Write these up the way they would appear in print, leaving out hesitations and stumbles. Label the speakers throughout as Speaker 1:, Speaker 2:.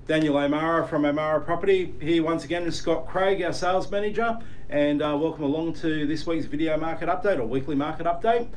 Speaker 1: Daniel O'Mara from O'Mara Property here once again with Scott Craig, our sales manager, and welcome along to this week's video market update or weekly market update.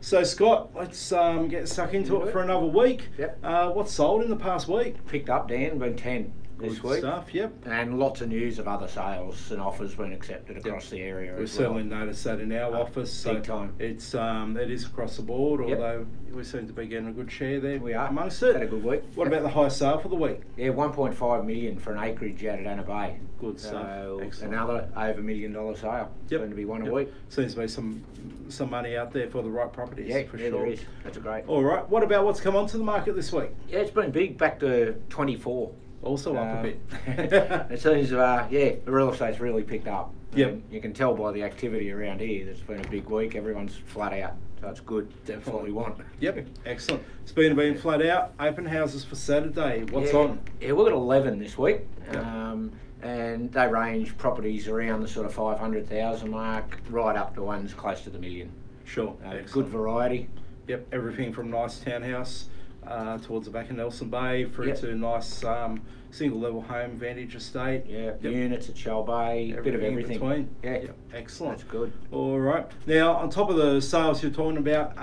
Speaker 1: So Scott, let's get stuck into it for another week.
Speaker 2: Yep.
Speaker 1: What's sold in the past week?
Speaker 2: Picked up, Dan, been 10 this
Speaker 1: Good
Speaker 2: week.
Speaker 1: stuff, yep.
Speaker 2: And lots of news of other sales and offers being accepted across the area.
Speaker 1: We've
Speaker 2: as
Speaker 1: certainly
Speaker 2: well.
Speaker 1: noticed that in our office. So
Speaker 2: big time.
Speaker 1: It's it is across the board,
Speaker 2: Yep.
Speaker 1: although we seem to be getting a good share there.
Speaker 2: We are.
Speaker 1: Amongst it.
Speaker 2: Had a good week.
Speaker 1: What about the highest sale for the week?
Speaker 2: Yeah, 1.5 million for an acreage out at Anna Bay.
Speaker 1: Good stuff.
Speaker 2: So
Speaker 1: Excellent.
Speaker 2: another over $1 million sale.
Speaker 1: Yep.
Speaker 2: Going to be one
Speaker 1: Yep.
Speaker 2: a week.
Speaker 1: Seems to be some money out there for the right properties.
Speaker 2: Yeah,
Speaker 1: for
Speaker 2: yeah,
Speaker 1: sure.
Speaker 2: there is. That's great.
Speaker 1: All right. What about what's come onto the market this week?
Speaker 2: Yeah, it's been big, back to 24.
Speaker 1: Also up a bit.
Speaker 2: It seems, yeah, the real estate's really picked up.
Speaker 1: Yep.
Speaker 2: And you can tell by the activity around here that it's been a big week. Everyone's flat out, so it's good. That's what we want.
Speaker 1: Yep, excellent. It's been flat out. Open houses for Saturday. What's on?
Speaker 2: Yeah, we've got 11 this week.
Speaker 1: Yep.
Speaker 2: And they range properties around the sort of 500,000 mark, right up to ones close to the million.
Speaker 1: Sure.
Speaker 2: Good variety.
Speaker 1: Yep, everything from nice townhouse towards the back of Nelson Bay through to nice single level home Vantage Estate.
Speaker 2: Yeah,
Speaker 1: Yep.
Speaker 2: units at Shell Bay, a bit of everything.
Speaker 1: In between.
Speaker 2: Yeah,
Speaker 1: Yep. Excellent.
Speaker 2: that's good.
Speaker 1: All right. Now, on top of the sales you're talking about,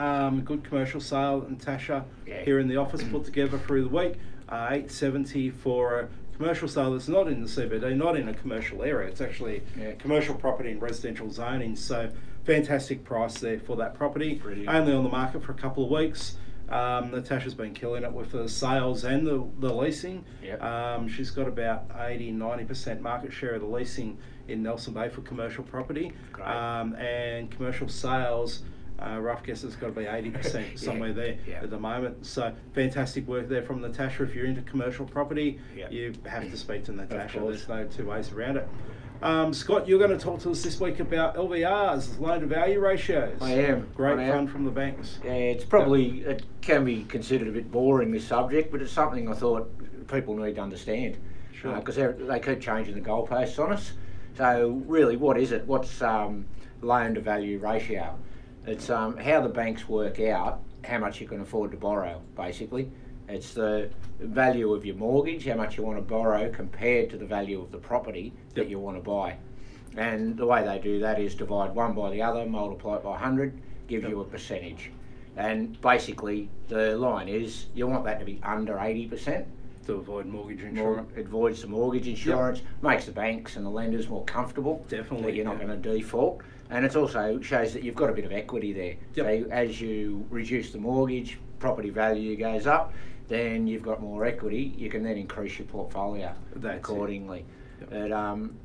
Speaker 1: good commercial sale, Natasha here in the office put together through the week, $870 for a commercial sale that's not in the CBD, not in a commercial area. It's actually commercial property and residential zoning. So fantastic price there for that property.
Speaker 2: Brilliant.
Speaker 1: Only on the market for a couple of weeks. Natasha's been killing it with the sales and the leasing.
Speaker 2: Yep.
Speaker 1: She's got about 80-90% market share of the leasing in Nelson Bay for commercial property.
Speaker 2: Great.
Speaker 1: And commercial sales, rough guess it's got to be 80% somewhere there at the moment. So fantastic work there from Natasha. If you're into commercial property, you have to speak to Natasha. There's no two ways around it. Scott, you're going to talk to us this week about LVRs, loan to value ratios.
Speaker 2: I am.
Speaker 1: Great fun from the banks.
Speaker 2: Yeah, it's probably, it can be considered a bit boring, this subject, but it's something I thought people need to understand.
Speaker 1: Sure.
Speaker 2: Because they keep changing the goalposts on us. So really, what is it? What's loan to value ratio? It's how the banks work out how much you can afford to borrow, basically. It's the value of your mortgage, how much you want to borrow compared to the value of the property that you want to buy. And the way they do that is divide one by the other, multiply it by 100, gives you a percentage. And basically the line is you want that to be under 80%.
Speaker 1: To avoid mortgage insurance.
Speaker 2: It avoids the mortgage insurance, makes the banks and the lenders more comfortable that you're not going to default. And it also shows that you've got a bit of equity there. So as you reduce the mortgage, property value goes up, then you've got more equity, you can then increase your portfolio accordingly. But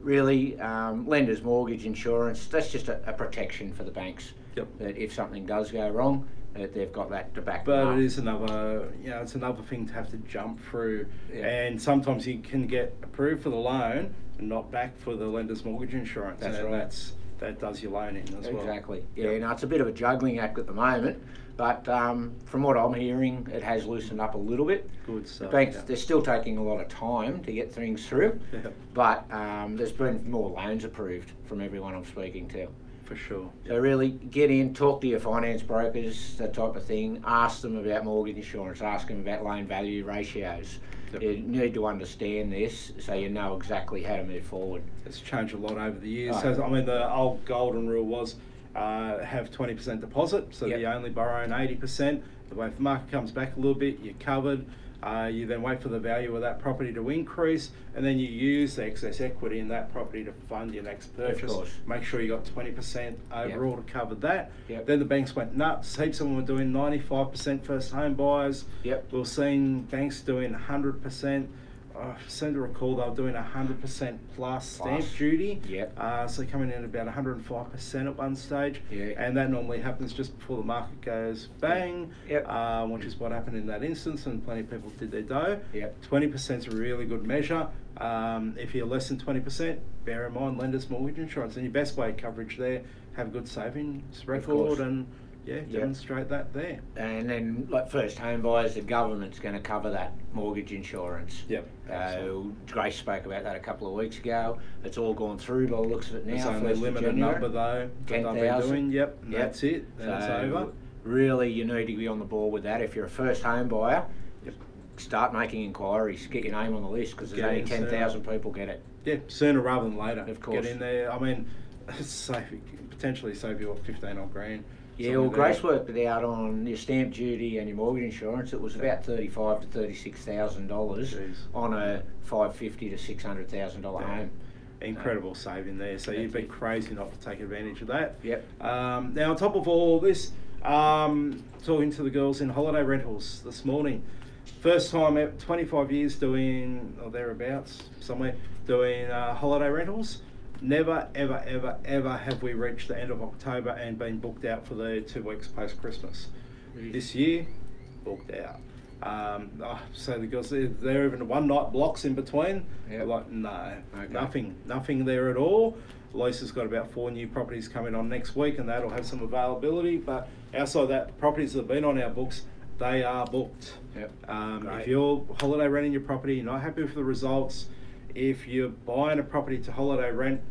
Speaker 2: really, lenders' mortgage insurance, that's just a protection for the banks. That if something does go wrong, that they've got that to back them up.
Speaker 1: But it is another, it's another thing to have to jump through. And sometimes you can get approved for the loan and not back for the lender's mortgage insurance.
Speaker 2: That's right.
Speaker 1: That does your loan in as well.
Speaker 2: Exactly. Yeah, no, it's a bit of a juggling act at the moment, but from what I'm hearing, it has loosened up a little bit.
Speaker 1: Good stuff.
Speaker 2: The banks, they're still taking a lot of time to get things through, but there's been more loans approved from everyone I'm speaking to.
Speaker 1: For sure.
Speaker 2: So really get in, talk to your finance brokers, that type of thing, ask them about mortgage insurance, ask them about loan value ratios. You need to understand this so you know exactly how to move forward.
Speaker 1: It's changed a lot over the years. So, I mean, the old golden rule was have 20% deposit, so you're only borrowing 80%. If the market comes back a little bit, you're covered. You then wait for the value of that property to increase, and then you use the excess equity in that property to fund your next purchase. Make sure you got 20% overall to cover that. Then the banks went nuts. Heaps of them were doing 95% first home buyers. We're seeing banks doing 100%. I seem to recall they were doing 100% plus stamp duty. So coming in at about 105% at one stage. And that normally happens just before the market goes bang, which is what happened in that instance, and plenty of people did their dough. 20% is a really good measure. If you're less than 20%, bear in mind lender's mortgage insurance. And your best way of coverage there, have a good savings record and demonstrate that there.
Speaker 2: And then, like first home buyers, the government's going to cover that mortgage insurance. Grace spoke about that a couple of weeks ago. It's all gone through by the looks of it now.
Speaker 1: There's only a limited number though.
Speaker 2: 10,000.
Speaker 1: And that's it. Then it's over.
Speaker 2: Really, you need to be on the ball with that. If you're a first home buyer, start making inquiries, get your name on the list, because there's only 10,000 people get it.
Speaker 1: Yeah, sooner rather than later.
Speaker 2: Of course.
Speaker 1: Get in there. I mean, potentially save you 15 odd grand.
Speaker 2: Yeah, well, Grace worked it out on your stamp duty and your mortgage insurance. It was about $35,000 to $36,000 on a $550,000 to $600,000 home.
Speaker 1: Incredible saving there. So you'd be crazy not to take advantage of that.
Speaker 2: Yep.
Speaker 1: Now, on top of all this, talking to the girls in holiday rentals this morning. First time 25 years doing, or thereabouts, somewhere, doing holiday rentals. Never, ever, ever, ever have we reached the end of October and been booked out for the 2 weeks post-Christmas. This year, booked out. So the girls, they're even one-night blocks in between.
Speaker 2: Yep.
Speaker 1: Like, no, nothing there at all. Lisa's got about 4 new properties coming on next week, and that'll have some availability. But outside of that, properties that have been on our books, they are booked.
Speaker 2: Yep.
Speaker 1: If you're holiday renting your property, you're not happy with the results, if you're buying a property to holiday rent,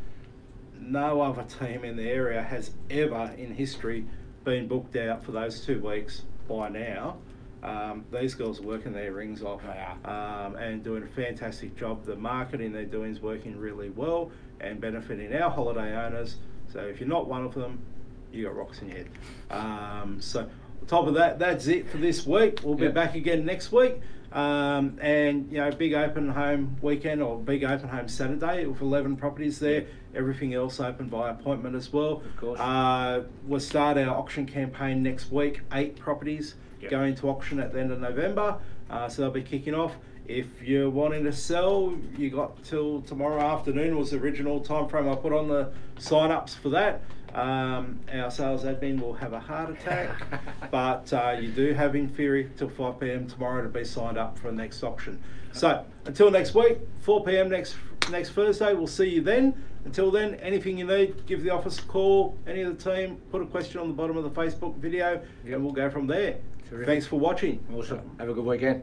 Speaker 1: no other team in the area has ever in history been booked out for those 2 weeks by now. These girls are working their rings off and doing a fantastic job. The marketing they're doing is working really well and benefiting our holiday owners. So if you're not one of them, you got rocks in your head. So on top of that, that's it for this week. We'll be back again next week. And you know, big open home weekend or big open home Saturday with 11 properties there. Everything else open by appointment as well.
Speaker 2: Of course.
Speaker 1: We'll start our auction campaign next week. 8 properties going to auction at the end of November. So they'll be kicking off. If you're wanting to sell, you got till tomorrow afternoon was the original time frame I put on the sign-ups for that. Our sales admin will have a heart attack, but you do have in theory till 5 p.m. tomorrow to be signed up for the next auction. So until next week, 4 p.m. next Thursday, we'll see you then. Until then, anything you need, give the office a call, any of the team, put a question on the bottom of the Facebook video, and we'll go from there.
Speaker 2: Terrific.
Speaker 1: Thanks for watching.
Speaker 2: Awesome. Have a good weekend.